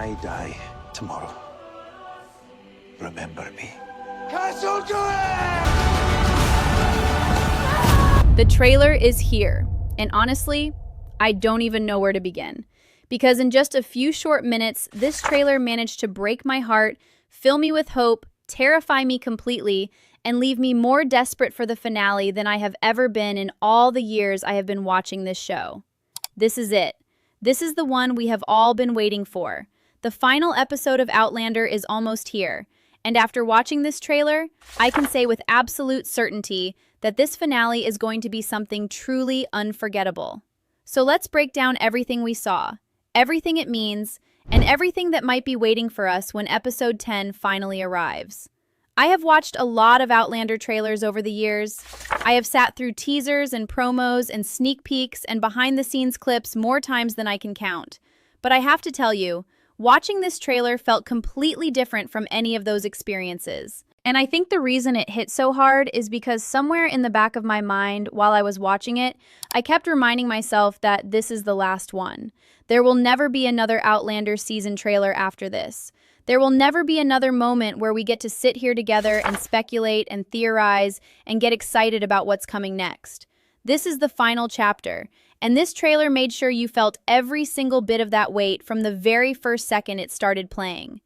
I die tomorrow, remember me. The trailer is here, and honestly, I don't even know where to begin. Because in just a few short minutes, this trailer managed to break my heart, fill me with hope, terrify me completely, and leave me more desperate for the finale than I have ever been in all the years I have been watching this show. This is it. This is the one we have all been waiting for. The final episode of Outlander is almost here, and after watching this trailer, I can say with absolute certainty that this finale is going to be something truly unforgettable. So let's break down everything we saw, everything it means, and everything that might be waiting for us when episode 10 finally arrives. I have watched a lot of Outlander trailers over the years. I have sat through teasers and promos and sneak peeks and behind-the-scenes clips more times than I can count. But I have to tell you, watching this trailer felt completely different from any of those experiences. And I think the reason it hit so hard is because somewhere in the back of my mind while I was watching it, I kept reminding myself that this is the last one. There will never be another Outlander season trailer after this. There will never be another moment where we get to sit here together and speculate and theorize and get excited about what's coming next. This is the final chapter, and this trailer made sure you felt every single bit of that weight from the very first second it started playing.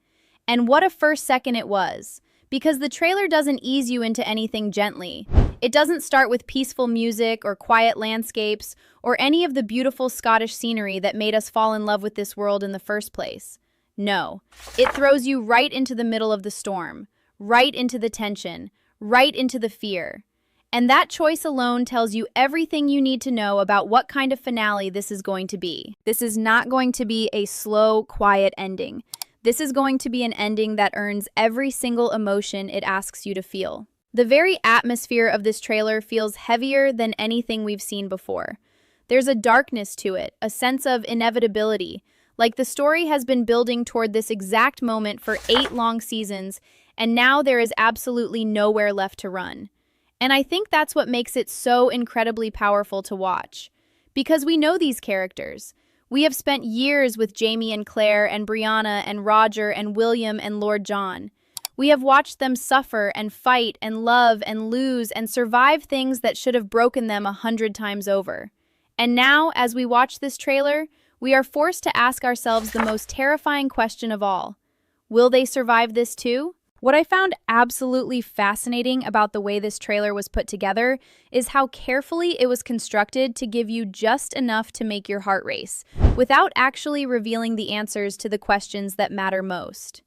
And what a first second it was, because the trailer doesn't ease you into anything gently. It doesn't start with peaceful music or quiet landscapes or any of the beautiful Scottish scenery that made us fall in love with this world in the first place. No, it throws you right into the middle of the storm, right into the tension, right into the fear. And that choice alone tells you everything you need to know about what kind of finale this is going to be. This is not going to be a slow, quiet ending. This is going to be an ending that earns every single emotion it asks you to feel. The very atmosphere of this trailer feels heavier than anything we've seen before. There's a darkness to it, a sense of inevitability, like the story has been building toward this exact moment for 8 long seasons, and now there is absolutely nowhere left to run. And I think that's what makes it so incredibly powerful to watch. Because we know these characters. We have spent years with Jamie and Claire and Brianna and Roger and William and Lord John. We have watched them suffer and fight and love and lose and survive things that should have broken them 100 times over. And now, as we watch this trailer, we are forced to ask ourselves the most terrifying question of all. Will they survive this too? What I found absolutely fascinating about the way this trailer was put together is how carefully it was constructed to give you just enough to make your heart race, without actually revealing the answers to the questions that matter most.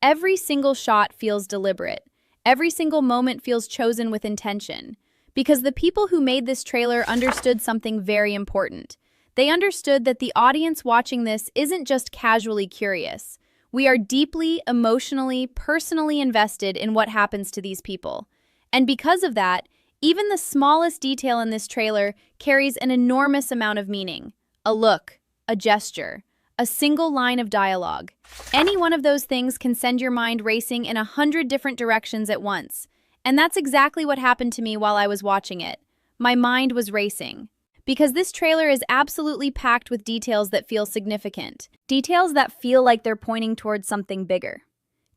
Every single shot feels deliberate. Every single moment feels chosen with intention. Because the people who made this trailer understood something very important. They understood that the audience watching this isn't just casually curious. We are deeply, emotionally, personally invested in what happens to these people. And because of that, even the smallest detail in this trailer carries an enormous amount of meaning. A look, a gesture, a single line of dialogue. Any one of those things can send your mind racing in 100 different directions at once. And that's exactly what happened to me while I was watching it. My mind was racing. Because this trailer is absolutely packed with details that feel significant. Details that feel like they're pointing towards something bigger.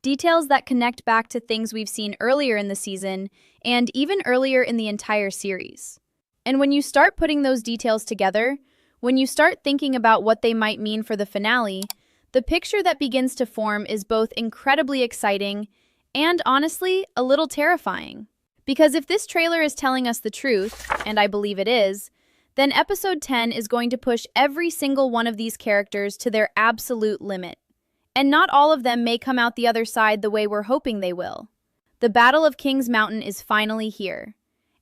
Details that connect back to things we've seen earlier in the season and even earlier in the entire series. And when you start putting those details together, when you start thinking about what they might mean for the finale, the picture that begins to form is both incredibly exciting and, honestly, a little terrifying. Because if this trailer is telling us the truth, and I believe it is, then episode 10 is going to push every single one of these characters to their absolute limit. And not all of them may come out the other side the way we're hoping they will. The Battle of Kings Mountain is finally here.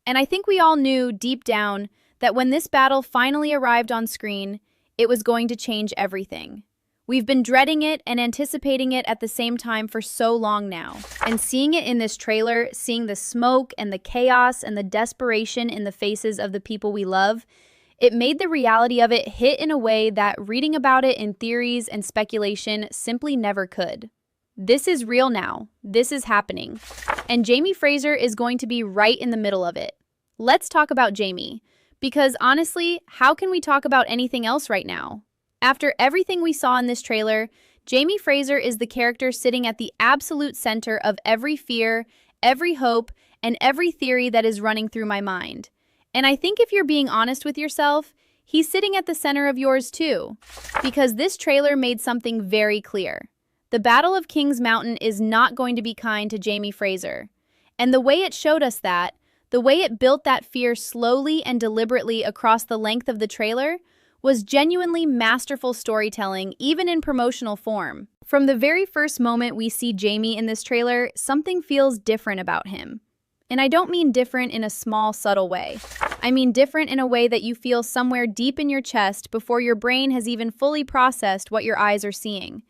And I think we all knew, deep down, that when this battle finally arrived on screen, it was going to change everything. We've been dreading it and anticipating it at the same time for so long now. And seeing it in this trailer, seeing the smoke and the chaos and the desperation in the faces of the people we love, it made the reality of it hit in a way that reading about it in theories and speculation simply never could. This is real now. This is happening. And Jamie Fraser is going to be right in the middle of it. Let's talk about Jamie. Because honestly, how can we talk about anything else right now? After everything we saw in this trailer, Jamie Fraser is the character sitting at the absolute center of every fear, every hope, and every theory that is running through my mind. And I think if you're being honest with yourself, he's sitting at the center of yours too. Because this trailer made something very clear. The Battle of Kings Mountain is not going to be kind to Jamie Fraser. And the way it showed us that, the way it built that fear slowly and deliberately across the length of the trailer, was genuinely masterful storytelling, even in promotional form. From the very first moment we see Jamie in this trailer, something feels different about him. And I don't mean different in a small, subtle way. I mean different in a way that you feel somewhere deep in your chest before your brain has even fully processed what your eyes are seeing.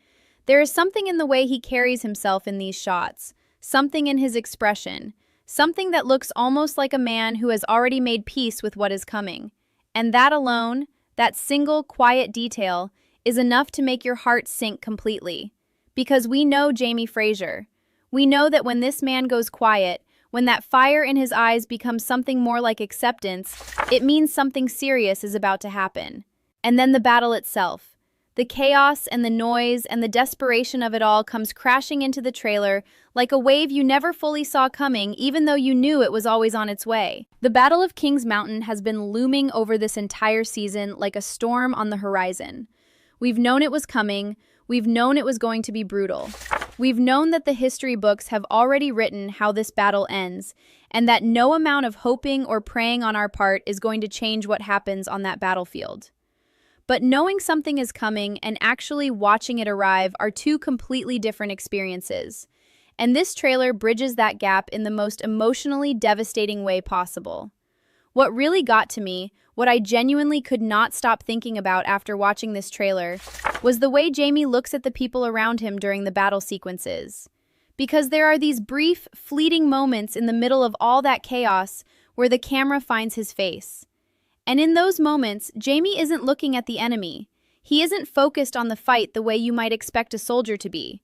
There is something in the way he carries himself in these shots, something in his expression, something that looks almost like a man who has already made peace with what is coming. And that alone, that single, quiet detail, is enough to make your heart sink completely. Because we know Jamie Fraser. We know that when this man goes quiet, when that fire in his eyes becomes something more like acceptance, it means something serious is about to happen. And then the battle itself. The chaos and the noise and the desperation of it all comes crashing into the trailer like a wave you never fully saw coming, even though you knew it was always on its way. The Battle of Kings Mountain has been looming over this entire season like a storm on the horizon. We've known it was coming. We've known it was going to be brutal. We've known that the history books have already written how this battle ends, and that no amount of hoping or praying on our part is going to change what happens on that battlefield. But knowing something is coming and actually watching it arrive are two completely different experiences. And this trailer bridges that gap in the most emotionally devastating way possible. What really got to me, what I genuinely could not stop thinking about after watching this trailer, was the way Jamie looks at the people around him during the battle sequences. Because there are these brief, fleeting moments in the middle of all that chaos where the camera finds his face. And in those moments, Jamie isn't looking at the enemy. He isn't focused on the fight the way you might expect a soldier to be.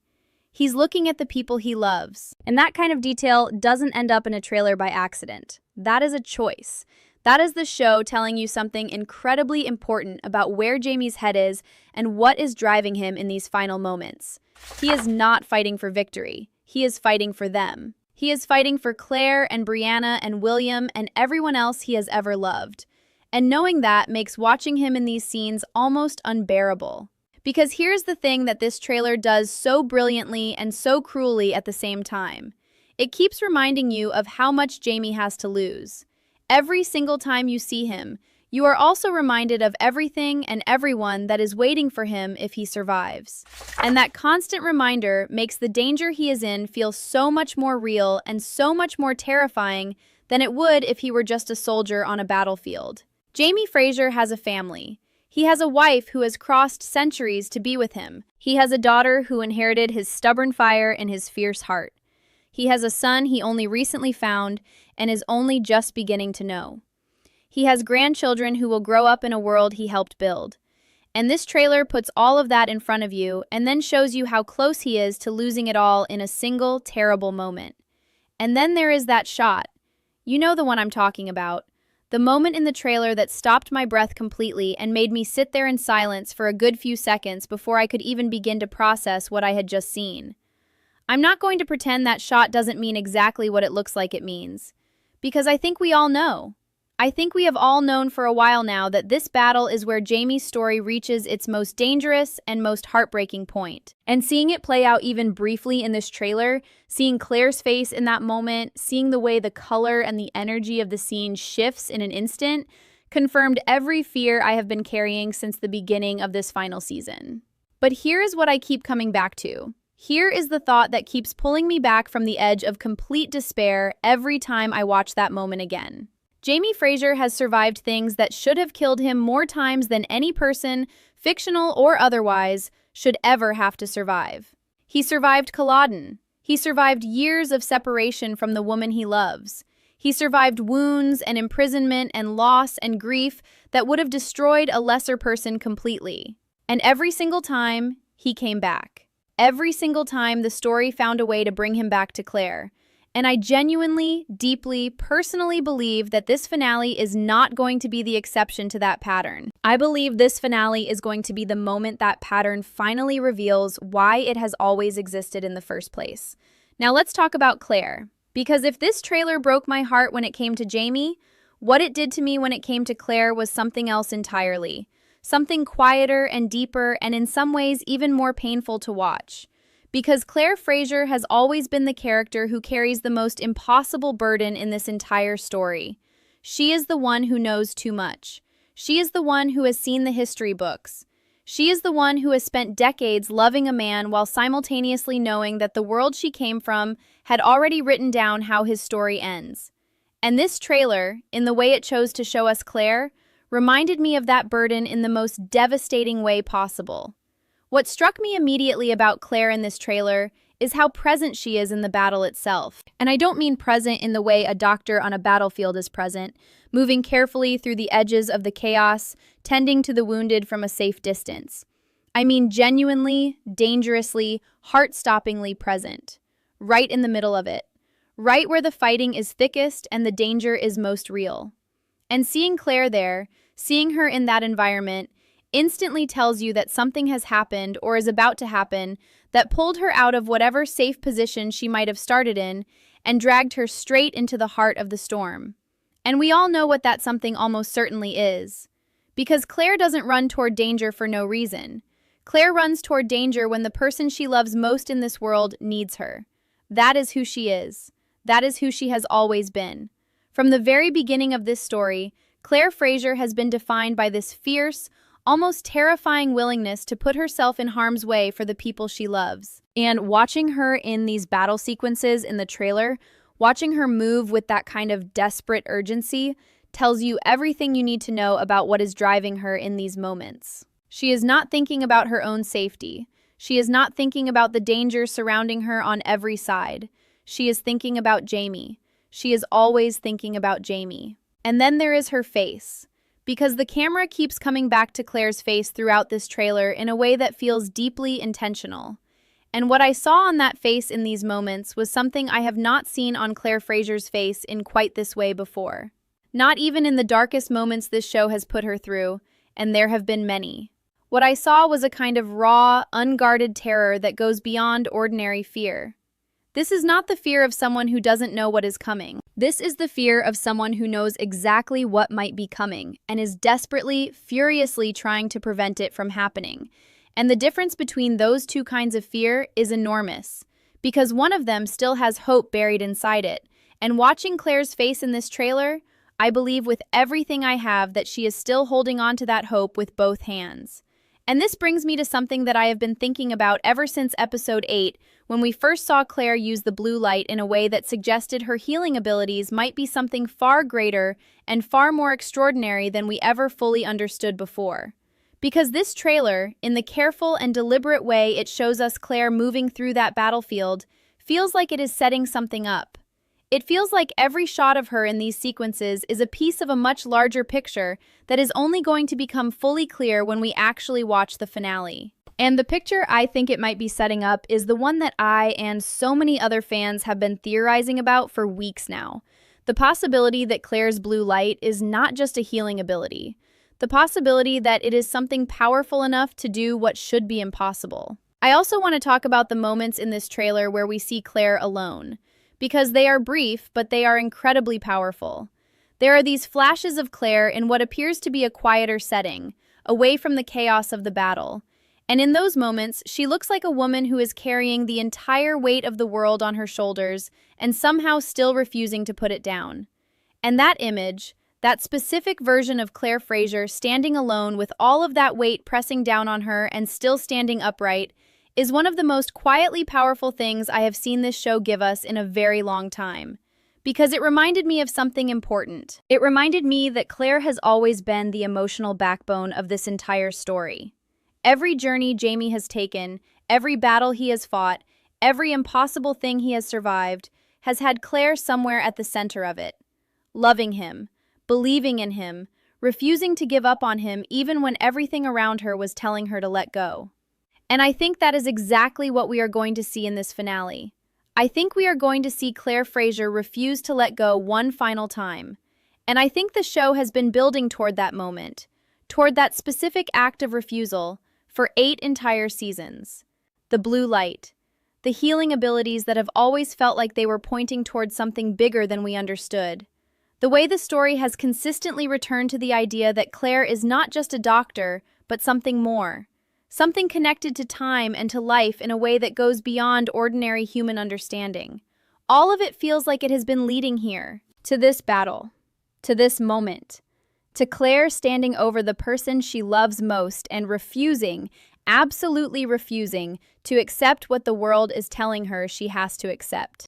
He's looking at the people he loves. And that kind of detail doesn't end up in a trailer by accident. That is a choice. That is the show telling you something incredibly important about where Jamie's head is and what is driving him in these final moments. He is not fighting for victory. He is fighting for them. He is fighting for Claire and Brianna and William and everyone else he has ever loved. And knowing that makes watching him in these scenes almost unbearable. Because here's the thing that this trailer does so brilliantly and so cruelly at the same time. It keeps reminding you of how much Jamie has to lose. Every single time you see him, you are also reminded of everything and everyone that is waiting for him if he survives. And that constant reminder makes the danger he is in feel so much more real and so much more terrifying than it would if he were just a soldier on a battlefield. Jamie Fraser has a family. He has a wife who has crossed centuries to be with him. He has a daughter who inherited his stubborn fire and his fierce heart. He has a son he only recently found and is only just beginning to know. He has grandchildren who will grow up in a world he helped build. And this trailer puts all of that in front of you and then shows you how close he is to losing it all in a single, terrible moment. And then there is that shot. You know the one I'm talking about. The moment in the trailer that stopped my breath completely and made me sit there in silence for a good few seconds before I could even begin to process what I had just seen. I'm not going to pretend that shot doesn't mean exactly what it looks like it means. Because I think we all know. I think we have all known for a while now that this battle is where Jamie's story reaches its most dangerous and most heartbreaking point. And seeing it play out even briefly in this trailer, seeing Claire's face in that moment, seeing the way the color and the energy of the scene shifts in an instant, confirmed every fear I have been carrying since the beginning of this final season. But here is what I keep coming back to. Here is the thought that keeps pulling me back from the edge of complete despair every time I watch that moment again. Jamie Fraser has survived things that should have killed him more times than any person, fictional or otherwise, should ever have to survive. He survived Culloden. He survived years of separation from the woman he loves. He survived wounds and imprisonment and loss and grief that would have destroyed a lesser person completely. And every single time, he came back. Every single time, the story found a way to bring him back to Claire. And I genuinely, deeply, personally believe that this finale is not going to be the exception to that pattern. I believe this finale is going to be the moment that pattern finally reveals why it has always existed in the first place. Now let's talk about Claire. Because if this trailer broke my heart when it came to Jamie, what it did to me when it came to Claire was something else entirely. Something quieter and deeper and in some ways even more painful to watch. Because Claire Fraser has always been the character who carries the most impossible burden in this entire story. She is the one who knows too much. She is the one who has seen the history books. She is the one who has spent decades loving a man while simultaneously knowing that the world she came from had already written down how his story ends. And this trailer, in the way it chose to show us Claire, reminded me of that burden in the most devastating way possible. What struck me immediately about Claire in this trailer is how present she is in the battle itself. And I don't mean present in the way a doctor on a battlefield is present, moving carefully through the edges of the chaos, tending to the wounded from a safe distance. I mean genuinely, dangerously, heart-stoppingly present. Right in the middle of it. Right where the fighting is thickest and the danger is most real. And seeing Claire there, seeing her in that environment, instantly tells you that something has happened or is about to happen that pulled her out of whatever safe position she might have started in and dragged her straight into the heart of the storm. And we all know what that something almost certainly is. Because Claire doesn't run toward danger for no reason. Claire runs toward danger when the person she loves most in this world needs her. That is who she is. That is who she has always been. From the very beginning of this story, Claire Fraser has been defined by this fierce, almost terrifying willingness to put herself in harm's way for the people she loves. And watching her in these battle sequences in the trailer, watching her move with that kind of desperate urgency, tells you everything you need to know about what is driving her in these moments. She is not thinking about her own safety. She is not thinking about the dangers surrounding her on every side. She is thinking about Jamie. She is always thinking about Jamie. And then there is her face. Because the camera keeps coming back to Claire's face throughout this trailer in a way that feels deeply intentional. And what I saw on that face in these moments was something I have not seen on Claire Fraser's face in quite this way before. Not even in the darkest moments this show has put her through, and there have been many. What I saw was a kind of raw, unguarded terror that goes beyond ordinary fear. This is not the fear of someone who doesn't know what is coming. This is the fear of someone who knows exactly what might be coming and is desperately, furiously trying to prevent it from happening. And the difference between those two kinds of fear is enormous, because one of them still has hope buried inside it. And watching Claire's face in this trailer, I believe with everything I have that she is still holding on to that hope with both hands. And this brings me to something that I have been thinking about ever since episode 8, when we first saw Claire use the blue light in a way that suggested her healing abilities might be something far greater and far more extraordinary than we ever fully understood before. Because this trailer, in the careful and deliberate way it shows us Claire moving through that battlefield, feels like it is setting something up. It feels like every shot of her in these sequences is a piece of a much larger picture that is only going to become fully clear when we actually watch the finale. And the picture I think it might be setting up is the one that I and so many other fans have been theorizing about for weeks now. The possibility that Claire's blue light is not just a healing ability. The possibility that it is something powerful enough to do what should be impossible. I also want to talk about the moments in this trailer where we see Claire alone. Because they are brief, but they are incredibly powerful. There are these flashes of Claire in what appears to be a quieter setting, away from the chaos of the battle. And in those moments, she looks like a woman who is carrying the entire weight of the world on her shoulders and somehow still refusing to put it down. And that image, that specific version of Claire Fraser standing alone with all of that weight pressing down on her and still standing upright, is one of the most quietly powerful things I have seen this show give us in a very long time. Because it reminded me of something important. It reminded me that Claire has always been the emotional backbone of this entire story. Every journey Jamie has taken, every battle he has fought, every impossible thing he has survived, has had Claire somewhere at the center of it. Loving him, believing in him, refusing to give up on him even when everything around her was telling her to let go. And I think that is exactly what we are going to see in this finale. I think we are going to see Claire Fraser refuse to let go one final time. And I think the show has been building toward that moment, toward that specific act of refusal, for 8 entire seasons. The blue light, the healing abilities that have always felt like they were pointing toward something bigger than we understood. The way the story has consistently returned to the idea that Claire is not just a doctor, but something more. Something connected to time and to life in a way that goes beyond ordinary human understanding. All of it feels like it has been leading here, to this battle, to this moment, to Claire standing over the person she loves most and refusing, absolutely refusing, to accept what the world is telling her she has to accept.